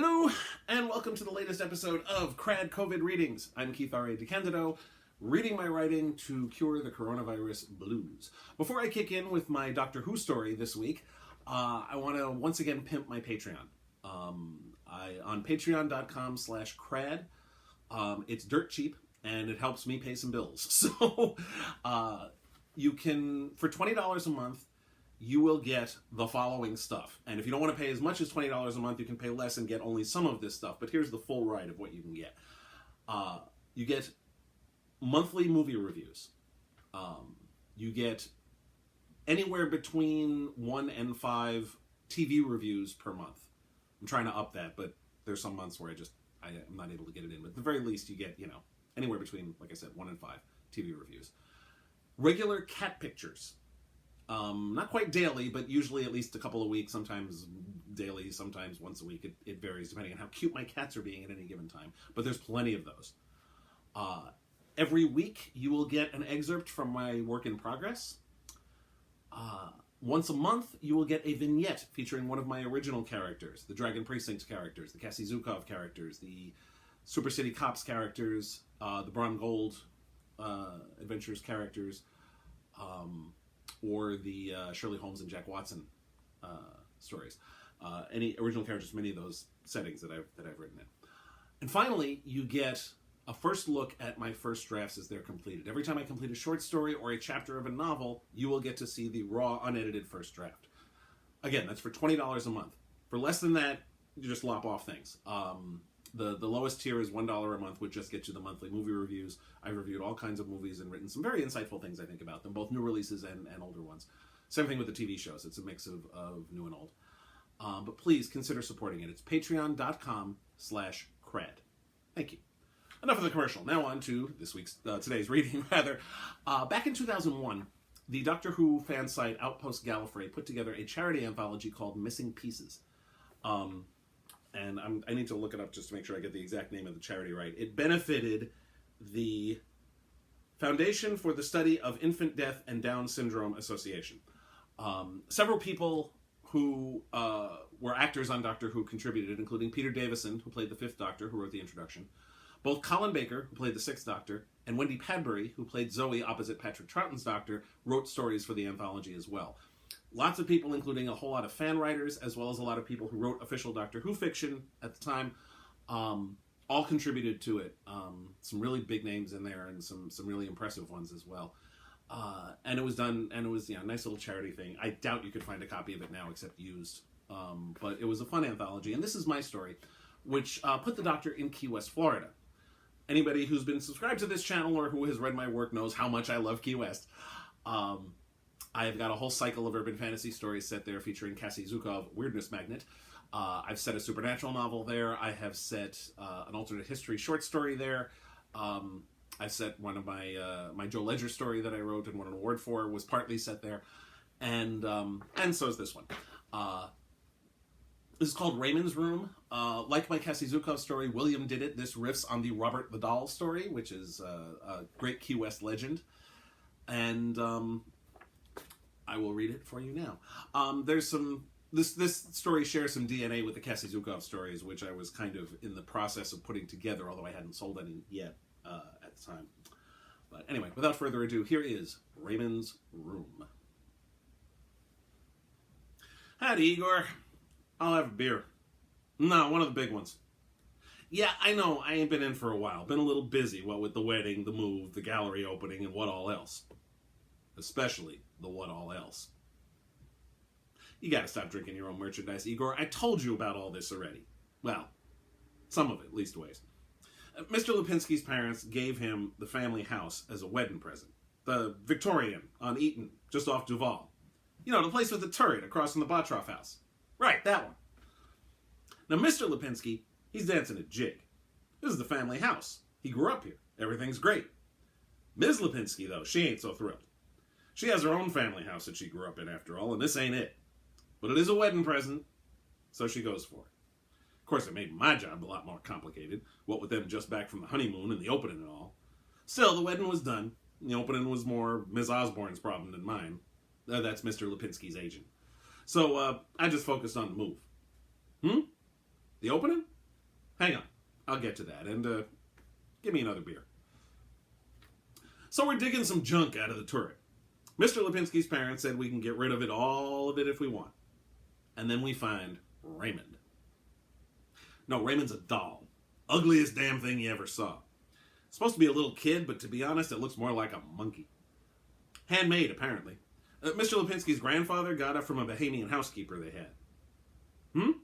Hello, and welcome to the latest episode of KRAD COVID Readings. I'm Keith R.A. DeCandido, reading my writing to cure the coronavirus blues. Before I kick in with my Doctor Who story this week, I want to once again pimp my Patreon. On patreon.com/crad, it's dirt cheap, and it helps me pay some bills. So you can, for $20 a month, you will get the following stuff. And if you don't want to pay as much as $20 a month, you can pay less and get only some of this stuff. But here's the full ride of what you can get. You get monthly movie reviews. You get anywhere between 1 and 5 TV reviews per month. I'm trying to up that, but there's some months where I'm not able to get it in. But at the very least, you get, anywhere between, like I said, 1 and 5 TV reviews. Regular cat pictures. Not quite daily, but usually at least a couple of weeks, sometimes daily, sometimes once a week. It varies depending on how cute my cats are being at any given time. But there's plenty of those. Every week, you will get an excerpt from my work in progress. Once a month, you will get a vignette featuring one of my original characters, the Dragon Precinct characters, the Cassie Zukov characters, the Super City Cops characters, the Bron Gold Adventures characters, or the Shirley Holmes and Jack Watson stories. Any original characters from any of those settings that I've written in. And finally, you get a first look at my first drafts as they're completed. Every time I complete a short story or a chapter of a novel, you will get to see the raw, unedited first draft. Again, that's for $20 a month. For less than that, you just lop off things. The lowest tier is $1 a month, which just gets you the monthly movie reviews. I've reviewed all kinds of movies and written some very insightful things, I think, about them, both new releases and older ones. Same thing with the TV shows. It's a mix of new and old. But please consider supporting it. It's patreon.com/crad. Thank you. Enough of the commercial. Now on to today's reading, rather. Back in 2001, the Doctor Who fan site Outpost Gallifrey put together a charity anthology called Missing Pieces. And I need to look it up just to make sure I get the exact name of the charity right. It benefited the Foundation for the Study of Infant Death and Down Syndrome Association. Several people who were actors on Doctor Who contributed, including Peter Davison, who played the 5th Doctor, who wrote the introduction. Both Colin Baker, who played the 6th Doctor, and Wendy Padbury, who played Zoe opposite Patrick Troughton's Doctor, wrote stories for the anthology as well. Lots of people, including a whole lot of fan writers, as well as a lot of people who wrote official Doctor Who fiction at the time, all contributed to it. Some really big names in there, and some really impressive ones as well. And it was done, and it was a nice little charity thing. I doubt you could find a copy of it now, except used. But it was a fun anthology, and this is my story, which put the Doctor in Key West, Florida. Anybody who's been subscribed to this channel or who has read my work knows how much I love Key West. I've got a whole cycle of urban fantasy stories set there featuring Cassie Zukov, Weirdness Magnet. I've set a supernatural novel there. I have set an alternate history short story there. I've set one of my Joe Ledger story that I wrote and won an award for was partly set there. And so is this one. This is called Raymond's Room. Like my Cassie Zukov story, William did it. This riffs on the Raymond the Doll story, which is a great Key West legend. And I will read it for you now. There's some... This story shares some DNA with the Cassie Zukov stories, which I was kind of in the process of putting together, although I hadn't sold any yet at the time. But anyway, without further ado, here is Raymond's Room. Howdy, Igor. I'll have a beer. No, one of the big ones. Yeah, I know, I ain't been in for a while. Been a little busy, what with the wedding, the move, the gallery opening, and what all else. Especially the what all else. You gotta stop drinking your own merchandise, Igor. I told you about all this already. Well, some of it, leastways. Mr. Lipinski's parents gave him the family house as a wedding present. The Victorian on Eaton, just off Duval. You know, the place with the turret across from the Bottroff house. Right, that one. Now, Mr. Lipinski, he's dancing a jig. This is the family house. He grew up here. Everything's great. Ms. Lipinski, though, she ain't so thrilled. She has her own family house that she grew up in, after all, and this ain't it. But it is a wedding present, so she goes for it. Of course, it made my job a lot more complicated, what with them just back from the honeymoon and the opening and all. Still, the wedding was done. The opening was more Ms. Osborne's problem than mine. That's Mr. Lipinski's agent. So, I just focused on the move. The opening? Hang on. I'll get to that. And give me another beer. So we're digging some junk out of the turret. Mr. Lipinski's parents said we can get rid of it, all of it, if we want. And then we find Raymond. No, Raymond's a doll. Ugliest damn thing you ever saw. Supposed to be a little kid, but to be honest, it looks more like a monkey. Handmade, apparently. Mr. Lipinski's grandfather got it from a Bahamian housekeeper they had.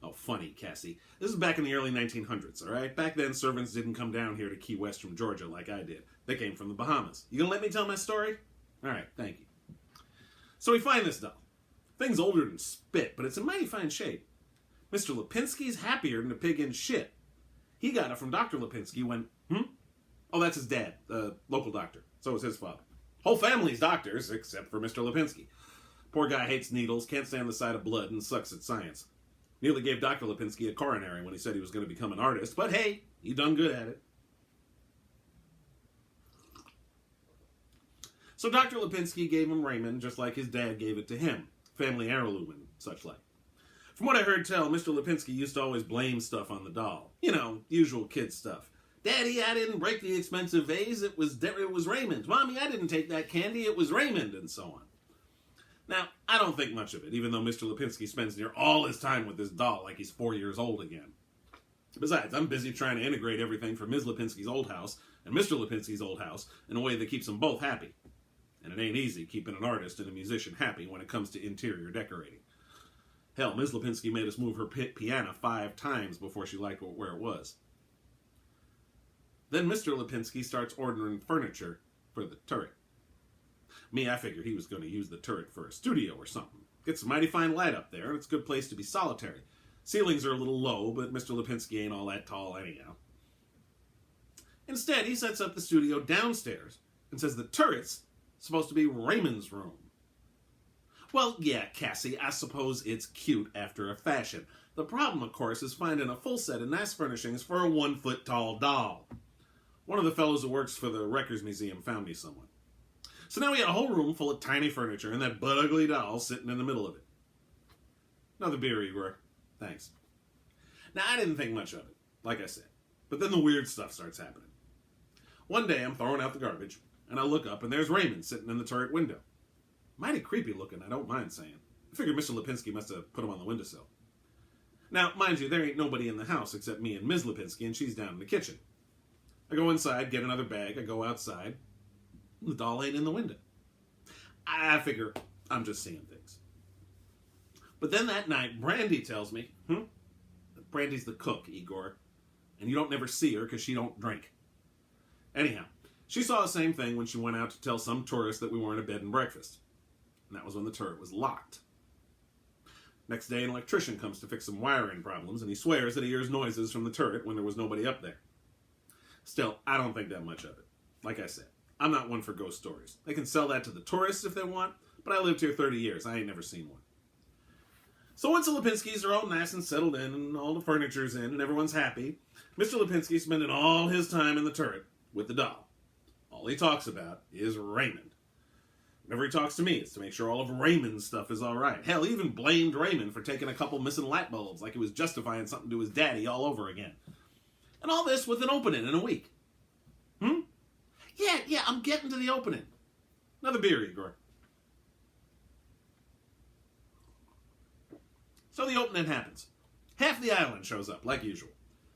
Oh, funny, Cassie. This is back in the early 1900s, all right? Back then, servants didn't come down here to Key West from Georgia like I did. They came from the Bahamas. You gonna let me tell my story? All right, thank you. So we find this doll. Thing's older than spit, but it's in mighty fine shape. Mr. Lipinski's happier than a pig in shit. He got it from Dr. Lipinski when, Oh, that's his dad, the local doctor. So was his father. Whole family's doctors, except for Mr. Lipinski. Poor guy hates needles, can't stand the sight of blood, and sucks at science. Nearly gave Dr. Lipinski a coronary when he said he was going to become an artist, but hey, he done good at it. So Dr. Lipinski gave him Raymond just like his dad gave it to him. Family heirloom and such like. From what I heard tell, Mr. Lipinski used to always blame stuff on the doll. You know, usual kid stuff. Daddy, I didn't break the expensive vase, it was Raymond. Mommy, I didn't take that candy, it was Raymond, and so on. Now, I don't think much of it, even though Mr. Lipinski spends near all his time with this doll like he's 4 years old again. Besides, I'm busy trying to integrate everything from Ms. Lipinski's old house and Mr. Lipinski's old house in a way that keeps them both happy. And it ain't easy keeping an artist and a musician happy when it comes to interior decorating. Hell, Ms. Lipinski made us move her piano 5 times before she liked where it was. Then Mr. Lipinski starts ordering furniture for the turret. Me, I figured he was going to use the turret for a studio or something. Gets a mighty fine light up there, and it's a good place to be solitary. Ceilings are a little low, but Mr. Lipinski ain't all that tall anyhow. Instead, he sets up the studio downstairs and says the turret's supposed to be Raymond's room. Well, yeah, Cassie, I suppose it's cute after a fashion. The problem, of course, is finding a full set of nice furnishings for a 1-foot-tall doll. One of the fellows who works for the Wreckers Museum found me someone. So now we had a whole room full of tiny furniture and that butt-ugly doll sitting in the middle of it. Another beer, Igor. Thanks. Now, I didn't think much of it, like I said. But then the weird stuff starts happening. One day, I'm throwing out the garbage, and I look up, and there's Raymond sitting in the turret window. Mighty creepy looking, I don't mind saying. I figured Mr. Lipinski must have put him on the windowsill. Now, mind you, there ain't nobody in the house except me and Ms. Lipinski, and she's down in the kitchen. I go inside, get another bag, I go outside. The doll ain't in the window. I figure I'm just seeing things. But then that night, Brandy tells me, Brandy's the cook, Igor. And you don't never see her because she don't drink. Anyhow, she saw the same thing when she went out to tell some tourist that we weren't a bed and breakfast. And that was when the turret was locked. Next day, an electrician comes to fix some wiring problems, and he swears that he hears noises from the turret when there was nobody up there. Still, I don't think that much of it. Like I said, I'm not one for ghost stories. They can sell that to the tourists if they want, but I lived here 30 years. I ain't never seen one. So once the Lipinskis are all nice and settled in, and all the furniture's in, and everyone's happy, Mr. Lipinski's spending all his time in the turret with the doll. All he talks about is Raymond. Whenever he talks to me, it's to make sure all of Raymond's stuff is all right. Hell, he even blamed Raymond for taking a couple missing light bulbs, like he was justifying something to his daddy all over again. And all this with an opening in a week. Yeah, I'm getting to the opening. Another beer, Igor. So the opening happens. Half the island shows up, like usual.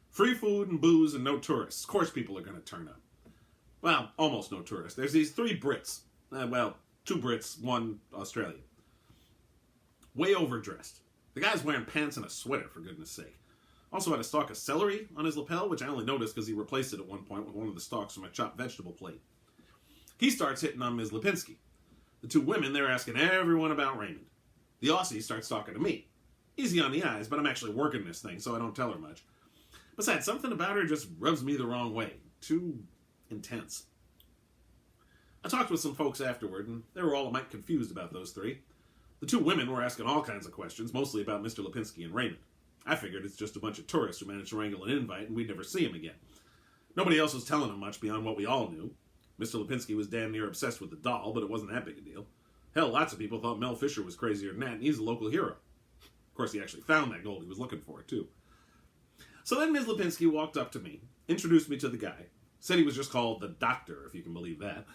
Free food and booze and no tourists. Of course people are going to turn up. Well, almost no tourists. There's these 3 Brits. 2 Brits, 1 Australian. Way overdressed. The guy's wearing pants and a sweater, for goodness sake. Also had a stalk of celery on his lapel, which I only noticed because he replaced it at one point with one of the stalks from a chopped vegetable plate. He starts hitting on Ms. Lipinski. The 2 women, they're asking everyone about Raymond. The Aussie starts talking to me. Easy on the eyes, but I'm actually working this thing, so I don't tell her much. Besides, something about her just rubs me the wrong way. Too intense. I talked with some folks afterward, and they were all a mite confused about those 3. The 2 women were asking all kinds of questions, mostly about Mr. Lipinski and Raymond. I figured it's just a bunch of tourists who managed to wrangle an invite, and we'd never see him again. Nobody else was telling them much beyond what we all knew. Mr. Lipinski was damn near obsessed with the doll, but it wasn't that big a deal. Hell, lots of people thought Mel Fisher was crazier than that, and he's a local hero. Of course, he actually found that gold he was looking for, too. So then Ms. Lipinski walked up to me, introduced me to the guy, said he was just called the doctor, if you can believe that,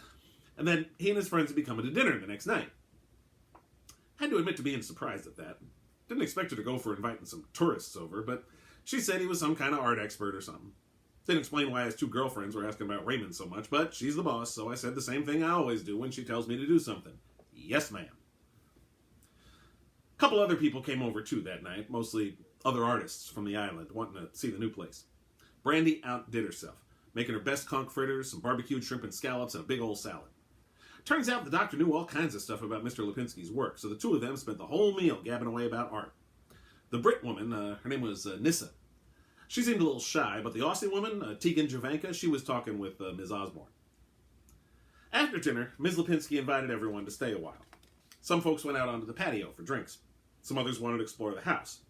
and then he and his friends had be coming to dinner the next night. I had to admit to being surprised at that. Didn't expect her to go for inviting some tourists over, but she said he was some kind of art expert or something. Didn't explain why his two girlfriends were asking about Raymond so much, but she's the boss, so I said the same thing I always do when she tells me to do something. Yes, ma'am. A couple other people came over too that night, mostly other artists from the island, wanting to see the new place. Brandy outdid herself, making her best conch fritters, some barbecued shrimp and scallops, and a big old salad. Turns out the doctor knew all kinds of stuff about Mr. Lipinski's work, so the two of them spent the whole meal gabbing away about art. The Brit woman, her name was Nyssa. She seemed a little shy, but the Aussie woman, Tegan, she was talking with Ms. Osborne. After dinner, Ms. Lipinski invited everyone to stay a while. Some folks went out onto the patio for drinks. Some others wanted to explore the house.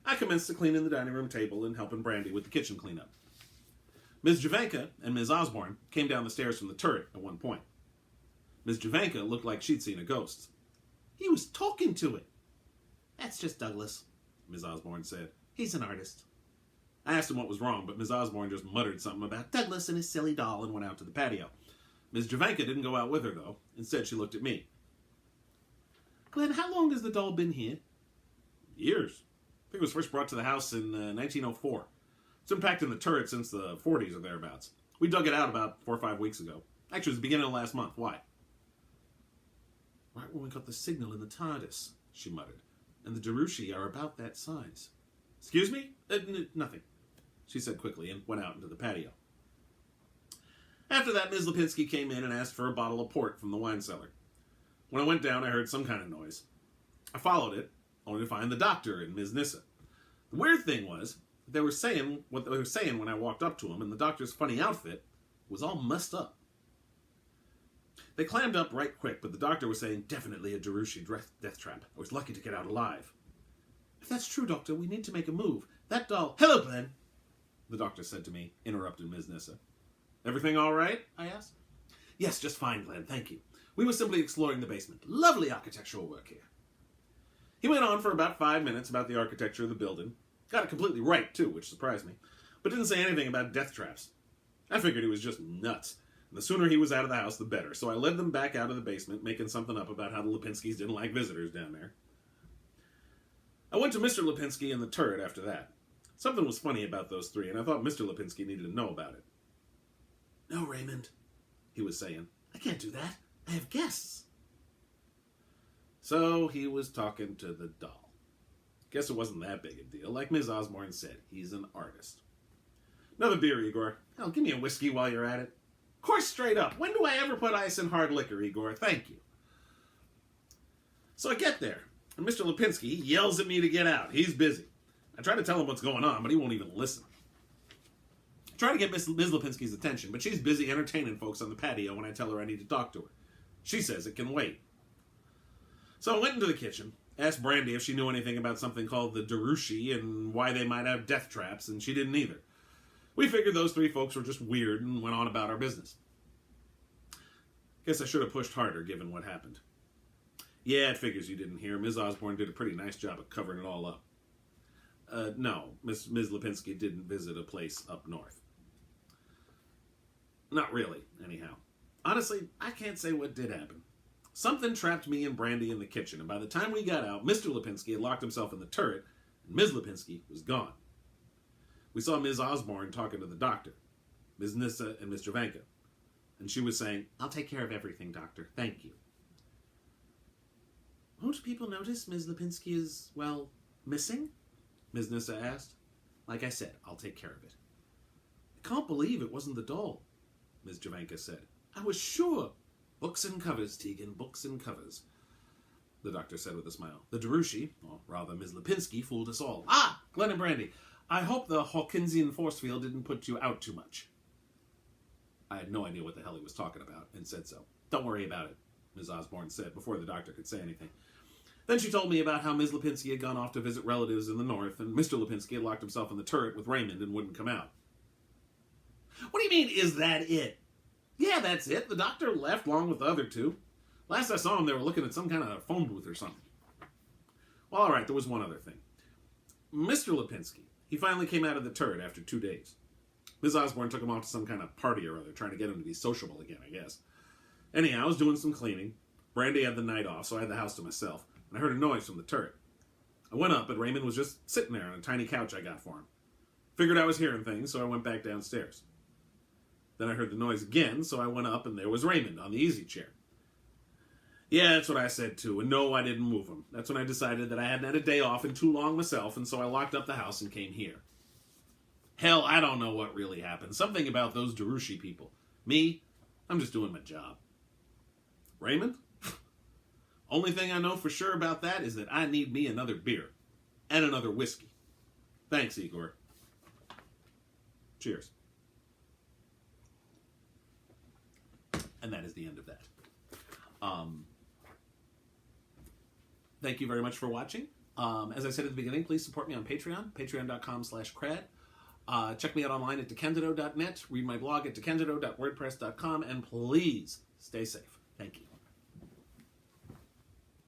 I commenced to cleaning the dining room table and helping Brandy with the kitchen cleanup. Ms. Javanka and Ms. Osborne came down the stairs from the turret at one point. Ms. Javanka looked like she'd seen a ghost. "He was talking to it." "That's just Douglas," Ms. Osborne said. "He's an artist." I asked him what was wrong, but Ms. Osborne just muttered something about Douglas and his silly doll and went out to the patio. Ms. Javanka didn't go out with her, though. Instead, she looked at me. "Glenn, how long has the doll been here?" "Years. I think it was first brought to the house in 1904. It's been packed in the turret since the 40s or thereabouts. We dug it out about 4 or 5 weeks ago. Actually, it was the beginning of last month. Why?" "Right when we got the signal in the TARDIS," she muttered. "And the Darushi are about that size." "Excuse me? Nothing," she said quickly and went out into the patio. After that, Ms. Lipinski came in and asked for a bottle of port from the wine cellar. When I went down, I heard some kind of noise. I followed it, only to find the doctor and Ms. Nyssa. The weird thing was, they were saying what they were saying when I walked up to him, and the doctor's funny outfit was all messed up. They clammed up right quick, but the doctor was saying, "Definitely a Darushi death trap. I was lucky to get out alive." "If that's true, Doctor, we need to make a move. That doll—" "Hello, Glenn," the doctor said to me, interrupted Ms. Nyssa. "Everything all right?" I asked. "Yes, just fine, Glenn, thank you. We were simply exploring the basement. Lovely architectural work here." He went on for about 5 minutes about the architecture of the building. Got it completely right, too, which surprised me, but didn't say anything about death traps. I figured he was just nuts. And the sooner he was out of the house, the better. So I led them back out of the basement, making something up about how the Lipinskis didn't like visitors down there. I went to Mr. Lipinski in the turret after that. Something was funny about those three, and I thought Mr. Lipinski needed to know about it. "No, Raymond," he was saying. "I can't do that. I have guests." So he was talking to the doll. Guess it wasn't that big a deal. Like Ms. Osborne said, he's an artist. "Another beer, Igor. Hell, give me a whiskey while you're at it." "Of course, straight up. When do I ever put ice in hard liquor, Igor? Thank you." So I get there, and Mr. Lipinski yells at me to get out. He's busy. I try to tell him what's going on, but he won't even listen. I try to get Ms. Lipinski's attention, but she's busy entertaining folks on the patio when I tell her I need to talk to her. She says it can wait. So I went into the kitchen, asked Brandy if she knew anything about something called the Darushi and why they might have death traps, and she didn't either. We figured those three folks were just weird and went on about our business. Guess I should have pushed harder, given what happened. "Yeah, it figures you didn't hear. Ms. Osborne did a pretty nice job of covering it all up." No, Ms. Lipinski didn't visit a place up north. Not really, anyhow. Honestly, I can't say what did happen. Something trapped me and Brandy in the kitchen, and by the time we got out, Mr. Lipinski had locked himself in the turret, and Ms. Lipinski was gone. We saw Ms. Osborne talking to the doctor, Ms. Nyssa and Ms. Javanka, and she was saying, "I'll take care of everything, doctor. Thank you." "Won't people notice Ms. Lipinski is, well, missing?" Ms. Nyssa asked. "Like I said, I'll take care of it." "I can't believe it wasn't the doll," Ms. Javanka said. "I was sure." "Books and covers, Tegan, books and covers," the doctor said with a smile. "The Darushi, or rather Ms. Lipinski, fooled us all." "Ah, Glenn and Brandy, I hope the Hawkinsian force field didn't put you out too much." I had no idea what the hell he was talking about, and said so. "Don't worry about it," Ms. Osborne said, before the doctor could say anything. Then she told me about how Ms. Lipinski had gone off to visit relatives in the north, and Mr. Lipinski had locked himself in the turret with Raymond and wouldn't come out. "What do you mean, is that it?" "Yeah, that's it. The doctor left along with the other two. Last I saw them, they were looking at some kind of phone booth or something." Well, all right, there was one other thing. Mr. Lipinski He finally came out of the turret after 2 days. Ms. Osborne took him off to some kind of party or other, trying to get him to be sociable again, I guess. Anyhow, I was doing some cleaning. Brandy had the night off, so I had the house to myself, and I heard a noise from the turret. I went up, but Raymond was just sitting there on a tiny couch I got for him. Figured I was hearing things, so I went back downstairs. Then I heard the noise again, so I went up, and there was Raymond on the easy chair. Yeah, that's what I said too, and no, I didn't move him. That's when I decided that I hadn't had a day off in too long myself, and so I locked up the house and came here. Hell, I don't know what really happened. Something about those Darushi people. Me, I'm just doing my job. Raymond? Only thing I know for sure about that is that I need me another beer. And another whiskey. Thanks, Igor. Cheers. And that is the end of that. Thank you very much for watching. As I said at the beginning, please support me on Patreon, patreon.com/KRAD. Check me out online at dekendido.net. Read my blog at dekendido.wordpress.com. And please stay safe. Thank you.